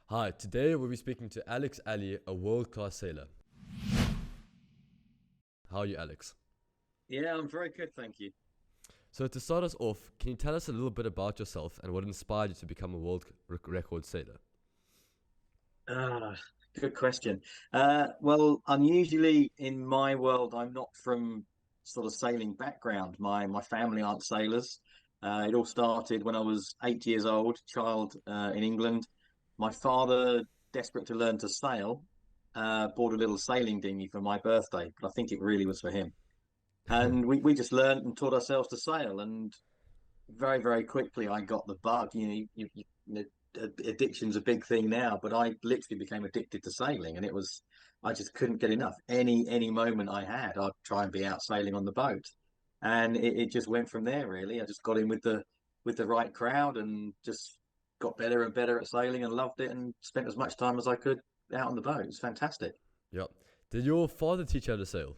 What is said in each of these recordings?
Hi, today we'll be speaking to Alex Ali, a world-class sailor. How are you, Alex? Yeah, I'm very good, thank you. So to start us off, can you tell us a little bit about yourself and what inspired you to become a world record sailor? Ah, Good question. Well, unusually in my world, I'm not from sort of sailing background. My family aren't sailors. It all started when I was 8 years old, child in England. My father, desperate to learn to sail, bought a little sailing dinghy for my birthday, but I think it really was for him. And we just learned and taught ourselves to sail. And very, very quickly I got the bug. Addiction's a big thing now, but I literally became addicted to sailing, and I just couldn't get enough. Any moment I had, I'd try and be out sailing on the boat, and it just went from there. Really, I just got in with the right crowd and just got better and better at sailing and loved it, and spent as much time as I could out on the boat. It's fantastic. Yep. Did your father teach you how to sail?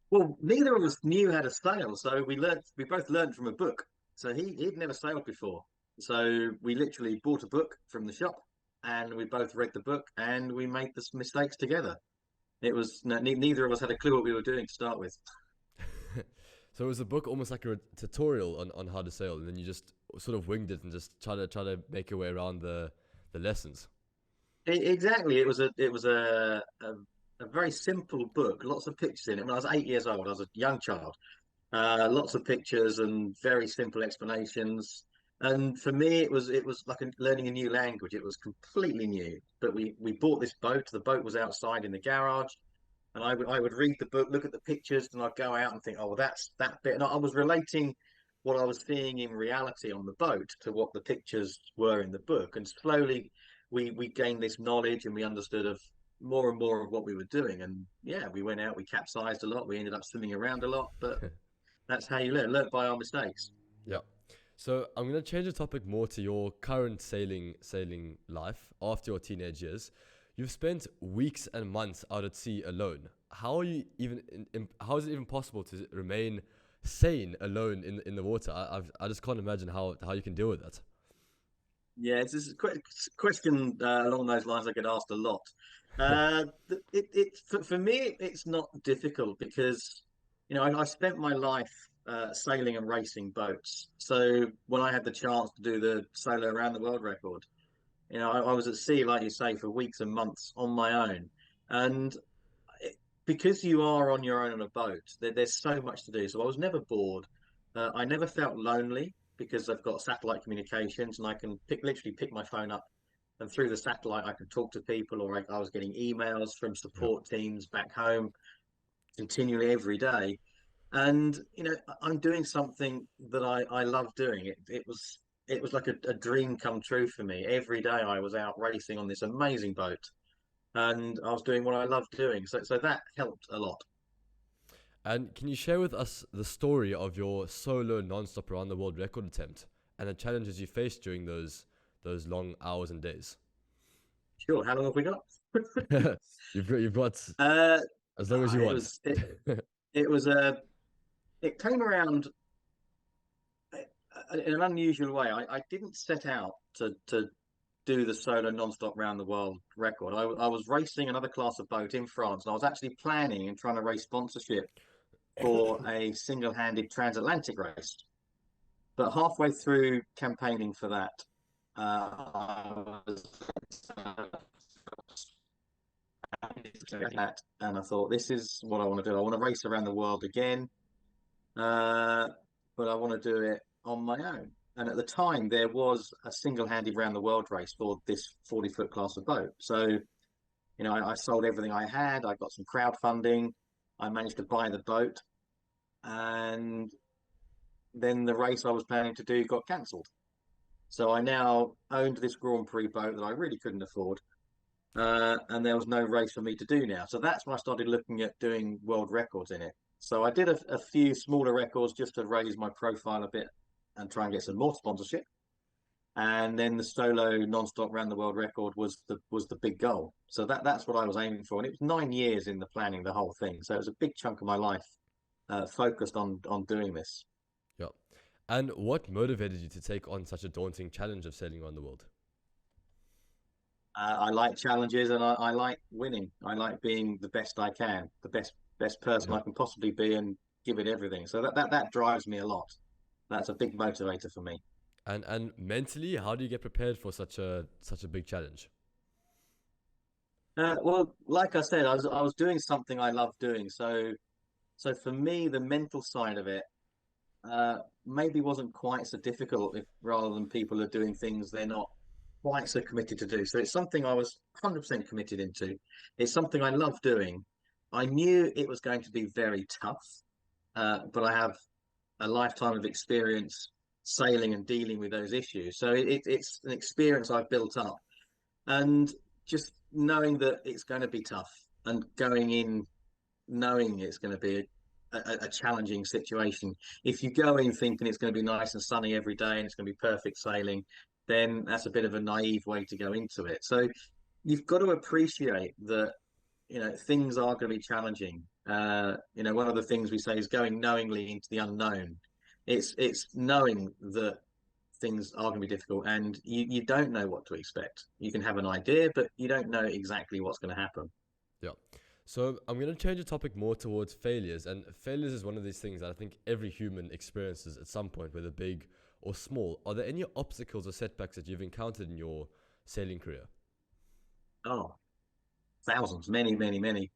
Well, neither of us knew how to sail, so we both learned from a book. So he'd never sailed before. So we literally bought a book from the shop and we both read the book and we made the mistakes together. It was neither of us had a clue what we were doing to start with. So was the book almost like a tutorial on how to sail, and then you just sort of winged it and just try to make your way around the lessons. Exactly. It was a very simple book, lots of pictures in it. When I was 8 years old, I was a young child. Lots of pictures and very simple explanations. And for me, it was like learning a new language. It was completely new. But we bought this boat. The boat was outside in the garage, and I would read the book, look at the pictures, and I'd go out and think, oh, well, that's that bit. And I was relating what I was seeing in reality on the boat to what the pictures were in the book. And slowly, we gained this knowledge, and we understood of more and more of what we were doing. And yeah, we went out, we capsized a lot, we ended up swimming around a lot, but that's how you learn by our mistakes. Yeah. So I'm gonna change the topic more to your current sailing life after your teenage years. You've spent weeks and months out at sea alone. How are you even? How is it even possible to remain sane alone in the water? I just can't imagine how you can deal with that. Yeah, it's a question along those lines I get asked a lot. For me, it's not difficult because I spent my life sailing and racing boats. So when I had the chance to do the solo around the world record, I was at sea, like you say, for weeks and months on my own. And because you are on your own on a boat, there's so much to do. So I was never bored. I never felt lonely because I've got satellite communications and I can literally pick my phone up and through the satellite I can talk to people, or I was getting emails from Yeah. support teams back home continually every day. And I'm doing something that I love doing. It was like a dream come true for me. Every day I was out racing on this amazing boat and I was doing what I love doing. So that helped a lot. And can you share with us the story of your solo non-stop around the world record attempt and the challenges you faced during those long hours and days? Sure. How long have we got? You've got Uh, as long as you it want. was it, it was a it came around in an unusual way. I didn't set out to do the solo non-stop round the world record. I was racing another class of boat in France, and I was actually planning and trying to raise sponsorship for a single-handed transatlantic race. But halfway through campaigning for that, I was and I thought, this is what I want to do. I want to race around the world again, uh, but I want to do it on my own. And at the time, there was a single-handed round the world race for this 40-foot class of boat. So, I sold everything I had. I got some crowdfunding. I managed to buy the boat, and then the race I was planning to do got cancelled. So I now owned this Grand Prix boat that I really couldn't afford, and there was no race for me to do now. So that's when I started looking at doing world records in it. So I did a few smaller records just to raise my profile a bit and try and get some more sponsorship. And then the solo non-stop round the world record was the big goal. So that's what I was aiming for, and it was 9 years in the planning, the whole thing. So it was a big chunk of my life focused on doing this. Yeah. And what motivated you to take on such a daunting challenge of sailing around the world? I like challenges and I like winning. I like being the best I can, the best person Yeah. I can possibly be, and give it everything. So that drives me a lot. That's a big motivator for me. And mentally, how do you get prepared for such a big challenge? Well, like I said, I was doing something I love doing. So for me, the mental side of it uh, maybe wasn't quite so difficult if rather than people are doing things they're not quite so committed to do. So it's something I was 100% committed into. It's something I love doing. I knew it was going to be very tough, but I have a lifetime of experience sailing and dealing with those issues. So it's an experience I've built up, and just knowing that it's going to be tough and going in knowing it's going to be a challenging situation. If you go in thinking it's going to be nice and sunny every day and it's going to be perfect sailing, then that's a bit of a naive way to go into it. So you've got to appreciate that things are going to be challenging. One of the things we say is going knowingly into the unknown. It's knowing that things are going to be difficult and you don't know what to expect. You can have an idea, but you don't know exactly what's going to happen. Yeah. So I'm going to change the topic more towards failures. And failures is one of these things that I think every human experiences at some point, whether big or small. Are there any obstacles or setbacks that you've encountered in your sailing career? Oh, thousands, many, many, many.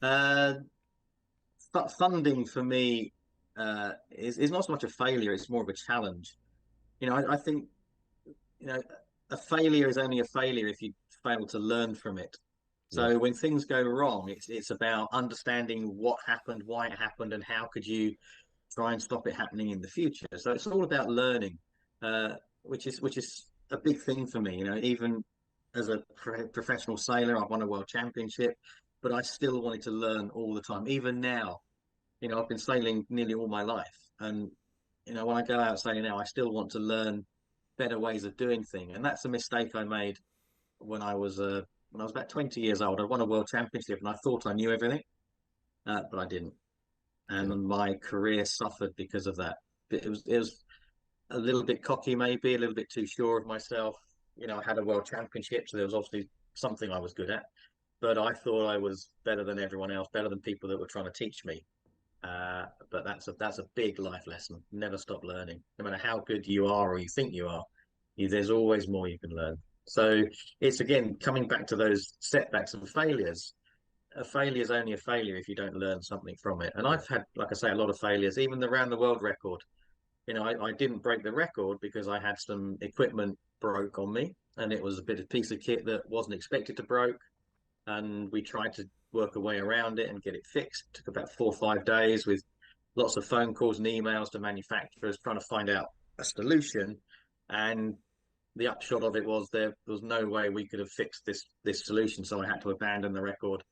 Uh, Funding for me is not so much a failure; it's more of a challenge. I think you know a failure is only a failure if you fail to learn from it. Yeah. So when things go wrong, it's about understanding what happened, why it happened, and how could you try and stop it happening in the future. So it's all about learning, uh, which is a big thing for me. Even as a professional sailor, I've won a world championship, but I still wanted to learn all the time. Even now, I've been sailing nearly all my life, and when I go out sailing now, I still want to learn better ways of doing things, and that's a mistake I made when I was about 20 years old. I won a world championship, and I thought I knew everything, but I didn't, and Yeah. my career suffered because of that. It was a little bit cocky, maybe a little bit too sure of myself. I had a world championship, so there was obviously something I was good at, but I thought I was better than everyone else, better than people that were trying to teach me. But that's a big life lesson. Never stop learning. No matter how good you are or you think you are, there's always more you can learn. So it's again coming back to those setbacks and failures. A failure is only a failure if you don't learn something from it. And Yeah. I've had, like I say, a lot of failures. Even the round the world record. I didn't break the record because I had some equipment broke on me, and it was a bit of piece of kit that wasn't expected to broke, and we tried to work a way around it and get it fixed. It took about 4 or 5 days with lots of phone calls and emails to manufacturers trying to find out a solution. And the upshot of it was there was no way we could have fixed this solution, so I had to abandon the record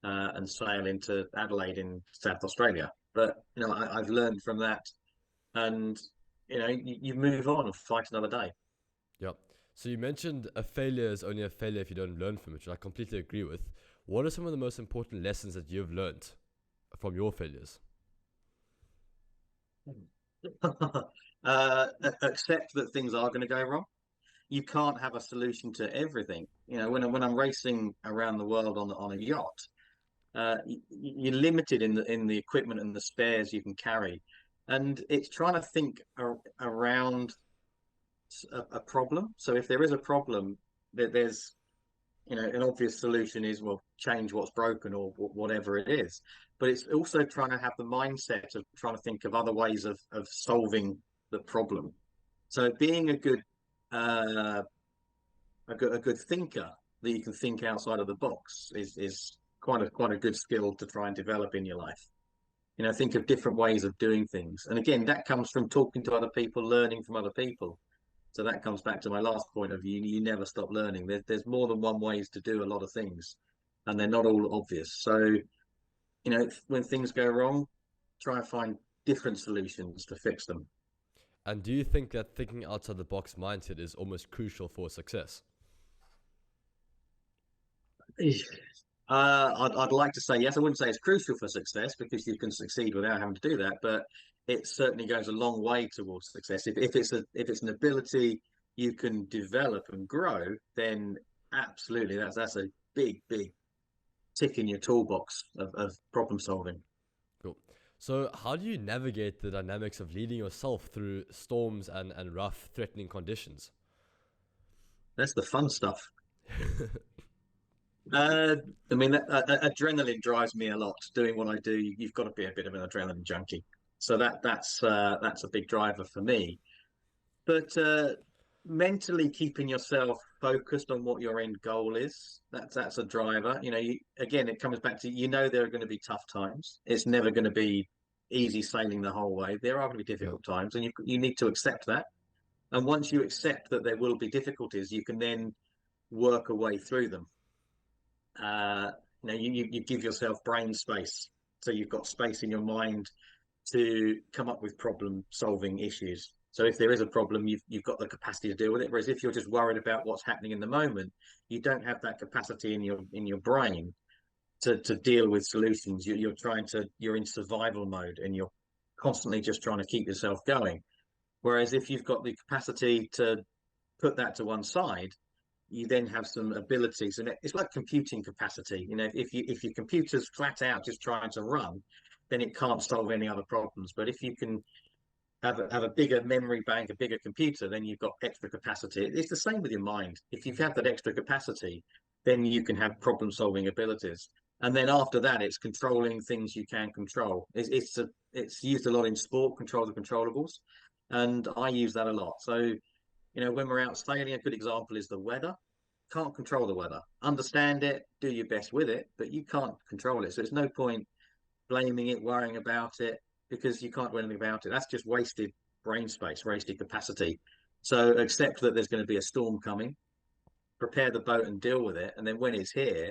and sail into Adelaide in South Australia. But I've learned from that, and you move on and fight another day. Yeah. So you mentioned a failure is only a failure if you don't learn from it, which I completely agree with. What are some of the most important lessons that you've learned from your failures? Accept that things are going to go wrong. You can't have a solution to everything. When I'm racing around the world on a yacht, you're limited in the equipment and the spares you can carry, and it's trying to think around a problem. So if there is a problem, there's an obvious solution is, well, change what's broken or whatever it is. But it's also trying to have the mindset of trying to think of other ways of solving the problem. So being uh, a good thinker that you can think outside of the box is quite a good skill to try and develop in your life. Think of different ways of doing things. And again, that comes from talking to other people, learning from other people. So that comes back to my last point of view. You never stop learning. There's more than one ways to do a lot of things, and they're not all obvious. So, when things go wrong, try and find different solutions to fix them. And do you think that thinking outside the box mindset is almost crucial for success? I'd like to say yes. I wouldn't say it's crucial for success because you can succeed without having to do that, but it certainly goes a long way towards success. If it's an ability you can develop and grow, then Absolutely. That's a big tick in your toolbox of problem solving. Cool. So, how do you navigate the dynamics of leading yourself through storms and rough, threatening conditions? That's the fun stuff. Uh, I mean, adrenaline drives me a lot. Doing what I do, you've got to be a bit of an adrenaline junkie. So that's a big driver for me. But mentally keeping yourself focused on what your end goal is, that's a driver. Again, it comes back to, there are going to be tough times. It's never going to be easy sailing the whole way. There are going to be Yeah. difficult times, and you need to accept that. And once you accept that there will be difficulties, you can then work a way through them. Uh, you give yourself brain space, so you've got space in your mind to come up with problem solving issues. So if there is a problem, you've got the capacity to deal with it. Whereas if you're just worried about what's happening in the moment, you don't have that capacity in your brain to deal with solutions. You're in survival mode, and you're constantly just trying to keep yourself going. Whereas if you've got the capacity to put that to one side, you then have some abilities, and it's like computing capacity. If your computer's flat out just trying to run, then it can't solve any other problems. But if you can have a bigger memory bank, a bigger computer, then you've got extra capacity. It's the same with your mind. If you have that extra capacity, then you can have problem solving abilities. And then after that, it's controlling things you can control. It's used a lot in sport, control the controllables, and I use that a lot. So when we're out sailing, a good example is the weather. Can't control the weather. Understand it, do your best with it, but you can't control it. So it's no point blaming it, worrying about it, because you can't do anything about it. That's just wasted brain space, wasted capacity. So accept that there's going to be a storm coming, prepare the boat and deal with it. And then when it's here,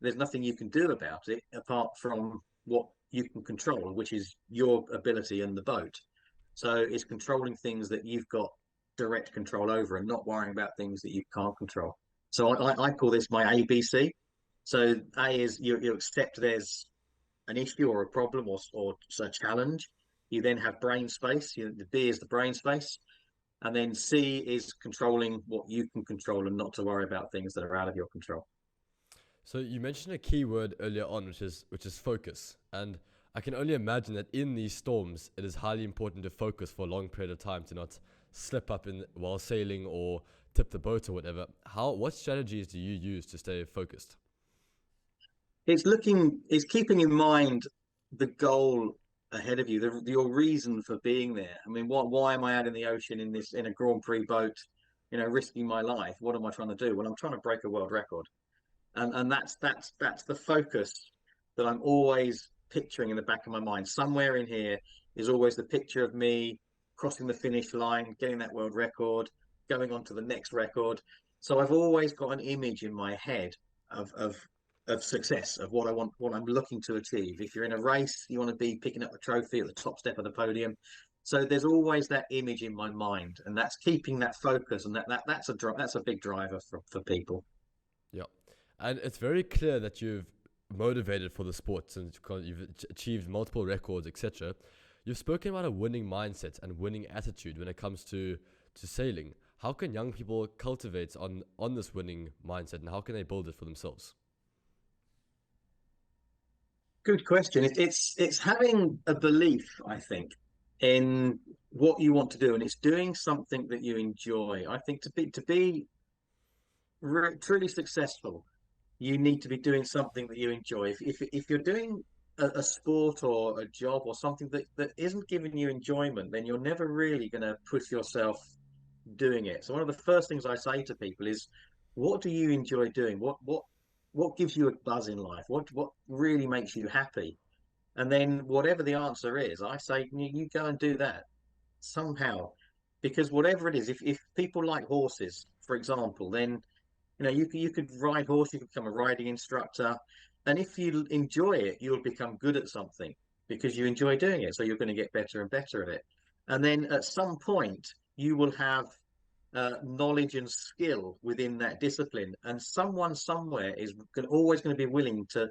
there's nothing you can do about it apart from what you can control, which is your ability and the boat. So it's controlling things that you've got direct control over and not worrying about things that you can't control. So I call this my ABC. So A is you accept there's an issue or a problem or a challenge. You then have brain space. The B is the brain space. And then C is controlling what you can control and not to worry about things that are out of your control. So you mentioned a key word earlier on, which is focus, and I can only imagine that in these storms, it is highly important to focus for a long period of time to not slip up in while sailing or tip the boat or whatever. What strategies do you use to stay focused? It's keeping in mind the goal ahead of you, your reason for being there. I mean, why am I out in the ocean in a Grand Prix boat, risking my life? What am I trying to do? Well, I'm trying to break a world record, and that's the focus that I'm always picturing in the back of my mind. Somewhere in here is always the picture of me crossing the finish line, getting that world record, going on to the next record. So I've always got an image in my head of of of success, of what I want, what I'm looking to achieve. If you're in a race, you want to be picking up the trophy at the top step of the podium. So there's always that image in my mind, and that's keeping that focus, and that's a big driver for people. Yeah, and it's very clear that you've motivated for the sport and you've achieved multiple records, etc. You've spoken about a winning mindset and winning attitude when it comes to sailing. How can young people cultivate on this winning mindset, and how can they build it for themselves? Good question. It's having a belief, I think, in what you want to do, and it's doing something that you enjoy. I think to be truly successful, you need to be doing something that you enjoy. If you're doing a sport or a job or something that isn't giving you enjoyment, then you're never really going to push yourself doing it. So one of the first things I say to people is, what do you enjoy doing? What gives you a buzz in life? What really makes you happy? And then whatever the answer is, I say you go and do that somehow, because whatever it is, if people like horses, for example, then you could ride horse, you could become a riding instructor, and if you enjoy it, you'll become good at something because you enjoy doing it. So you're going to get better and better at it, and then at some point you will have knowledge and skill within that discipline, and someone somewhere is always going to be willing to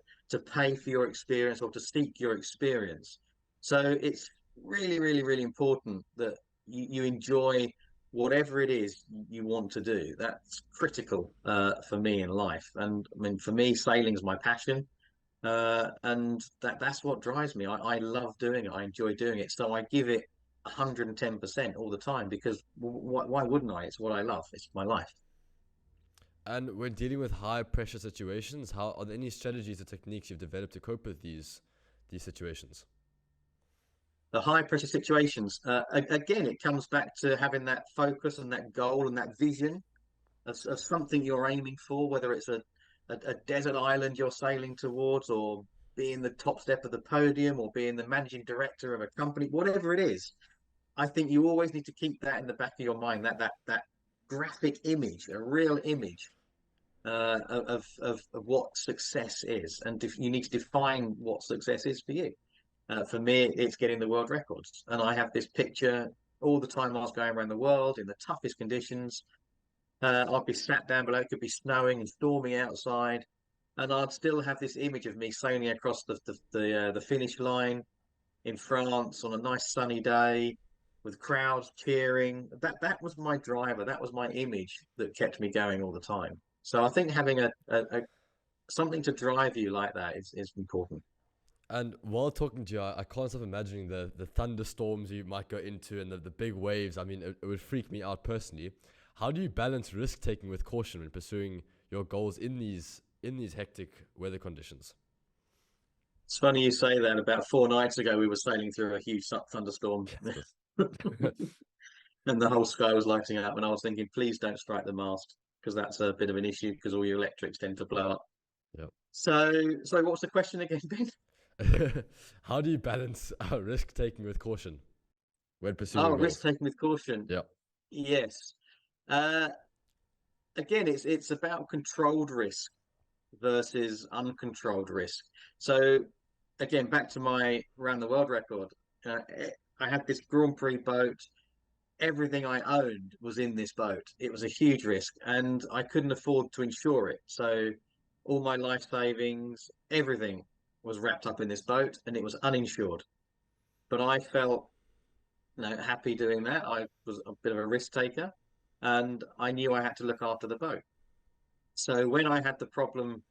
pay for your experience or to seek your experience. So it's really, really, really important that you enjoy whatever it is you want to do. That's critical for me in life. And I mean, for me, sailing's my passion, and that's what drives me. I love doing it. I enjoy doing it. So I give it 110% all the time because why wouldn't I? It's what I love. It's my life. And when dealing with high pressure situations, how are there any strategies or techniques you've developed to cope with these situations? The high pressure situations, again, it comes back to having that focus and that goal and that vision of something you're aiming for, whether it's a desert island you're sailing towards, or being the top step of the podium, or being the managing director of a company, whatever it is. I think you always need to keep that in the back of your mind, that graphic image, a real image of what success is, and you need to define what success is for you. For me, it's getting the world records, and I have this picture all the time. I was going around the world in the toughest conditions. I'd be sat down below, it could be snowing and stormy outside, and I'd still have this image of me sailing across the finish line in France on a nice sunny day with crowds cheering. That was my driver. That was my image that kept me going all the time. So I think having a something to drive you like that is important. And while talking to you, I can't stop imagining the thunderstorms you might go into and the big waves. I mean, it would freak me out personally. How do you balance risk taking with caution when pursuing your goals in these hectic weather conditions? It's funny you say that. About 4 nights ago, we were sailing through a huge thunderstorm, Yes, this. and the whole sky was lighting up. And I was thinking, please don't strike the mast, because that's a bit of an issue because all your electrics tend to blow up. Yep. So what's the question again, Ben? How do you balance risk taking with caution when pursuing Oh, your risk goals? taking with caution. Yep. Yes. Uh, Again, it's about controlled risk versus uncontrolled risk. So again, back to my around the world record. I had this Grand Prix boat. Everything I owned was in this boat. It was a huge risk, and I couldn't afford to insure it. So all my life savings, everything was wrapped up in this boat, and it was uninsured. But I felt, happy doing that. I was a bit of a risk taker, and I knew I had to look after the boat. So when I had the problem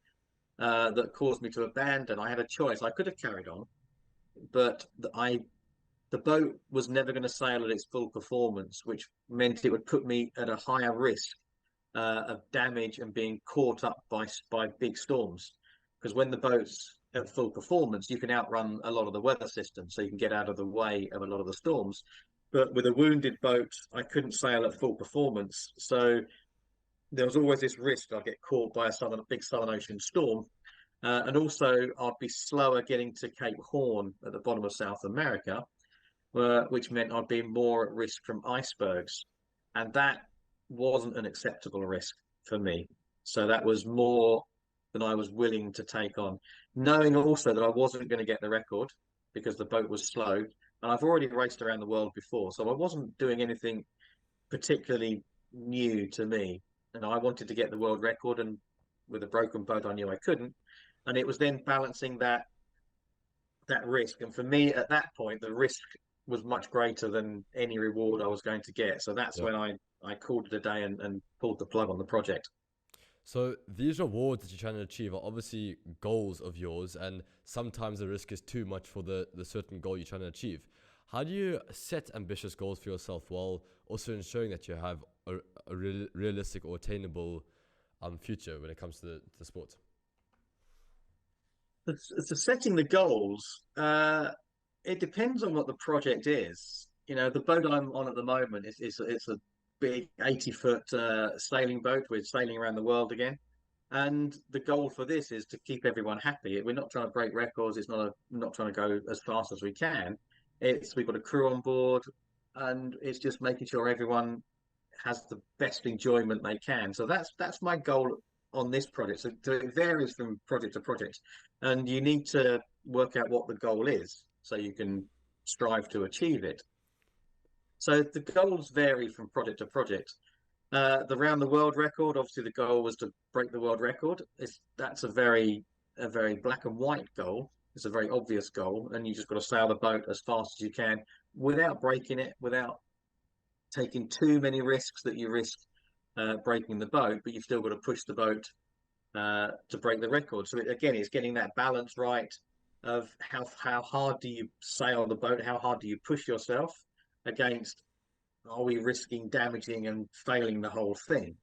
that caused me to abandon, I had a choice. I could have carried on, but the boat was never going to sail at its full performance, which meant it would put me at a higher risk of damage and being caught up by big storms. Because when the boat's at full performance, you can outrun a lot of the weather system, so you can get out of the way of a lot of the storms. But with a wounded boat, I couldn't sail at full performance, so there was always this risk I'd get caught by a big Southern Ocean storm, and also I'd be slower getting to Cape Horn at the bottom of South America, which meant I'd be more at risk from icebergs, and that wasn't an acceptable risk for me. So that was more than I was willing to take on, knowing also that I wasn't going to get the record because the boat was slow, and I've already raced around the world before, so I wasn't doing anything particularly new to me, and I wanted to get the world record, and with a broken boat, I knew I couldn't, and it was then balancing that risk. And for me, at that point, the risk was much greater than any reward I was going to get. So that's Yep. when I called it a day and pulled the plug on the project. So these rewards that you're trying to achieve are obviously goals of yours, and sometimes the risk is too much for the certain goal you're trying to achieve. How do you set ambitious goals for yourself while also ensuring that you have a realistic or attainable future when it comes to the sport? So setting the goals, it depends on what the project is. The boat I'm on at the moment is it's a big 80-foot sailing boat. We're sailing around the world again. And the goal for this is to keep everyone happy. We're not trying to break records. It's not trying to go as fast as we can. We've got a crew on board, and it's just making sure everyone has the best enjoyment they can. So that's my goal on this project. So it varies from project to project, and you need to work out what the goal is so you can strive to achieve it. So the goals vary from project to project. The round the world record, obviously, the goal was to break the world record. That's a very black and white goal. It's a very obvious goal, and you just got to sail the boat as fast as you can without breaking it, without taking too many risks that you risk breaking the boat, but you've still got to push the boat to break the record. So again, it's getting that balance right of how hard do you sail the boat, how hard do you push yourself against, are we risking damaging and failing the whole thing?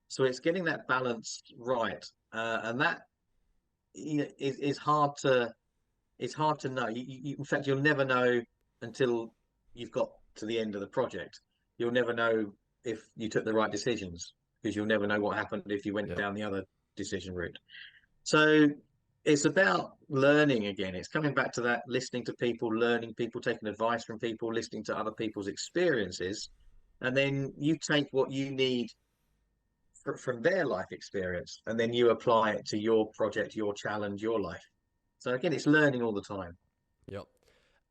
So it's getting that balance right, and that, is hard to, it's hard to know. In fact, you'll never know until you've got to the end of the project. You'll never know if you took the right decisions, because you'll never know what happened if you went Yeah. down the other decision route. So it's about learning again. It's coming back to that, listening to people, learning people, taking advice from people, listening to other people's experiences, and then you take what you need from their life experience, and then you apply it to your project, your challenge, your life. So again, it's learning all the time. Yep.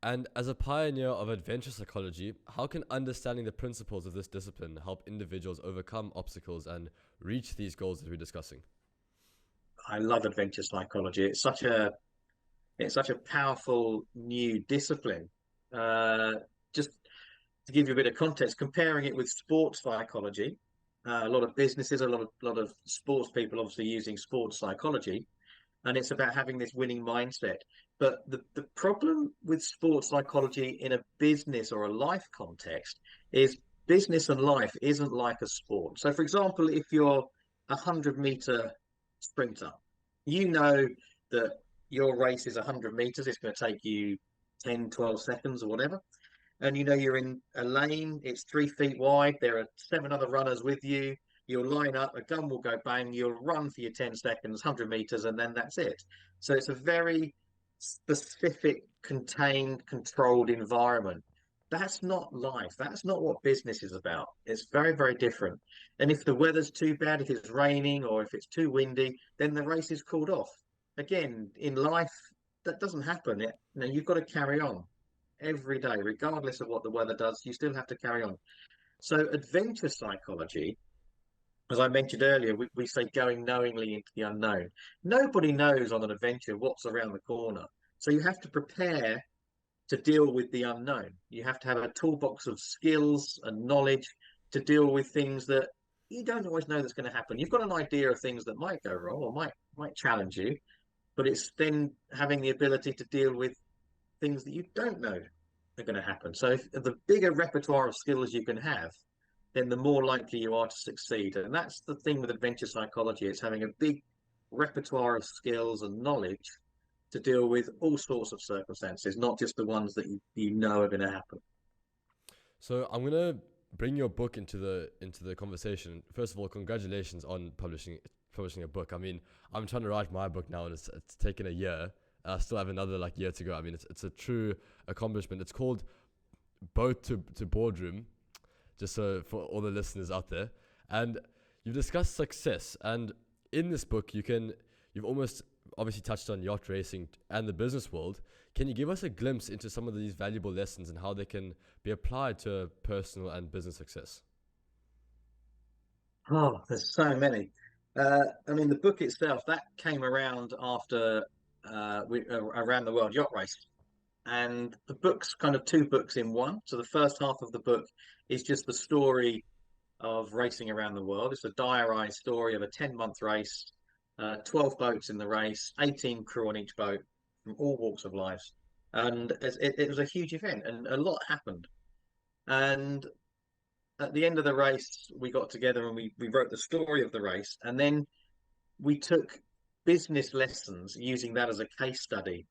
And as a pioneer of adventure psychology, how can understanding the principles of this discipline help individuals overcome obstacles and reach these goals that we're discussing? I love adventure psychology. It's such a powerful new discipline. Uh, just to give you a bit of context, comparing it with sports psychology, a lot of businesses, a lot of sports people obviously using sports psychology, and it's about having this winning mindset. But the problem with sports psychology in a business or a life context is business and life isn't like a sport. So, for example, if you're a 100-meter sprinter, you know that your race is 100 meters, it's going to take you 10, 12 seconds or whatever, and you know you're in a lane, it's 3 feet wide, there are seven other runners with you, you'll line up, a gun will go bang, you'll run for your 10 seconds, 100 meters, and then that's it. So it's a very specific, contained, controlled environment. That's not life. That's not what business is about. It's very, very different. And if the weather's too bad, if it's raining or if it's too windy, then the race is called off. Again, in life, that doesn't happen. You've got to carry on every day, regardless of what the weather does. You still have to carry on. So, adventure psychology, as I mentioned earlier, we say going knowingly into the unknown. Nobody knows on an adventure what's around the corner. So, you have to prepare to deal with the unknown. You have to have a toolbox of skills and knowledge to deal with things that you don't always know that's going to happen. You've got an idea of things that might go wrong or might challenge you, but it's then having the ability to deal with things that you don't know are going to happen. So if the bigger repertoire of skills you can have, then the more likely you are to succeed. And that's the thing with adventure psychology. It's having a big repertoire of skills and knowledge to deal with all sorts of circumstances, not just the ones that you know are going to happen. So I'm gonna bring your book into the conversation. First of all, congratulations on publishing a book. I mean, I'm trying to write my book now, and it's taken a year. I still have another like year to go. I mean, it's a true accomplishment. It's called Boat to Boardroom, just so for all the listeners out there. And you've discussed success, and in this book, you've almost obviously touched on yacht racing and the business world. Can you give us a glimpse into some of these valuable lessons and how they can be applied to personal and business success? Oh, there's so many. I mean, the book itself that came around after around the world yacht race, and the book's kind of two books in one. So the first half of the book is just the story of racing around the world. It's a diarized story of a 10-month race, 12 boats in the race, 18 crew on each boat from all walks of life. And it was a huge event and a lot happened. And at the end of the race, we got together and we wrote the story of the race. And then we took business lessons using that as a case study.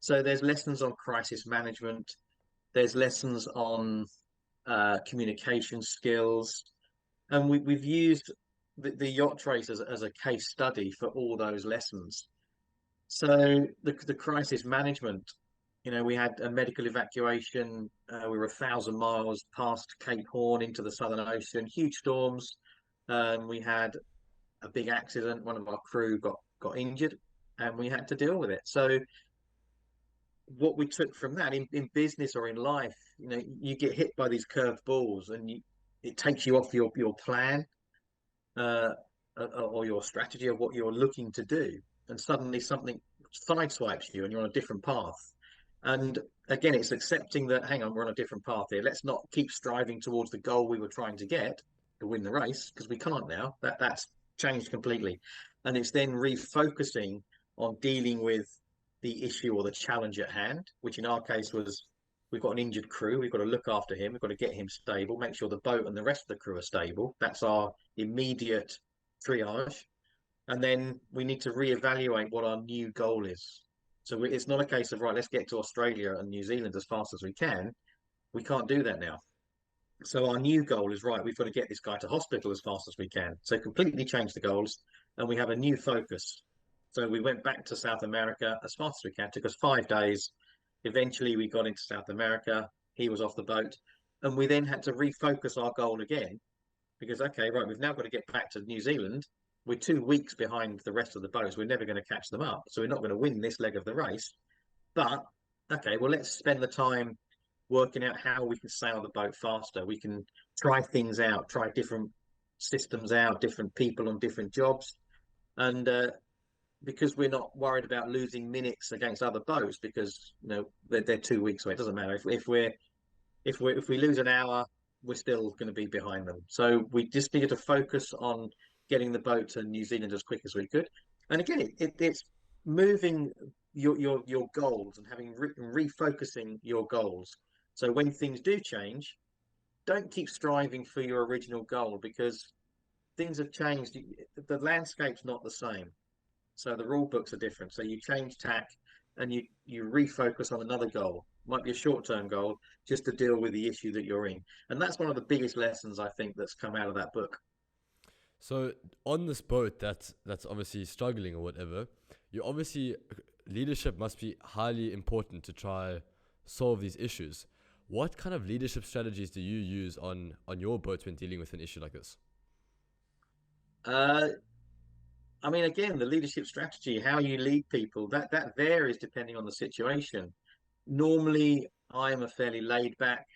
So there's lessons on crisis management, there's lessons on communication skills, and we've used the yacht race as a case study for all those lessons. So the crisis management, we had a medical evacuation. We were 1,000 miles past Cape Horn into the Southern Ocean, huge storms. We had a big accident. One of our crew got injured, and we had to deal with it. So what we took from that in business or in life, you get hit by these curved balls, and it takes you off your plan, uh, or your strategy of what you're looking to do, and suddenly something sideswipes you, and you're on a different path. And again, it's accepting that, hang on, we're on a different path here. Let's not keep striving towards the goal we were trying to get to win the race, because we can't now. That's changed completely. And it's then refocusing on dealing with the issue or the challenge at hand, which in our case was we've got an injured crew. We've got to look after him. We've got to get him stable, make sure the boat and the rest of the crew are stable. That's our immediate triage. And then we need to reevaluate what our new goal is. So it's not a case of, right, let's get to Australia and New Zealand as fast as we can. We can't do that now. So our new goal is, right, we've got to get this guy to hospital as fast as we can. So completely change the goals, and we have a new focus. So we went back to South America as fast as we can. It took us 5 days. Eventually, we got into South America. He was off the boat, and we then had to refocus our goal again because, okay, right, we've now got to get back to New Zealand. We're 2 weeks behind the rest of the boats. We're never going to catch them up, so we're not going to win this leg of the race. But okay, well, let's spend the time working out how we can sail the boat faster. We can try things out, try different systems out, different people on different jobs, and because we're not worried about losing minutes against other boats because they're 2 weeks away. It doesn't matter if we lose an hour, we're still going to be behind them. So we just needed to focus on getting the boat to New Zealand as quick as we could. And again, it's moving your goals and having refocusing your goals. So when things do change, don't keep striving for your original goal because things have changed. The landscape's not the same. So the rule books are different. So you change tack and you refocus on another goal. Might be a short-term goal just to deal with the issue that you're in. And that's one of the biggest lessons I think that's come out of that book. So on this boat that's obviously struggling or whatever, you obviously leadership must be highly important to try solve these issues. What kind of leadership strategies do you use on your boat when dealing with an issue like this? Uh, I mean, again, the leadership strategy, how you lead people, that varies depending on the situation. Normally, I am a fairly laid back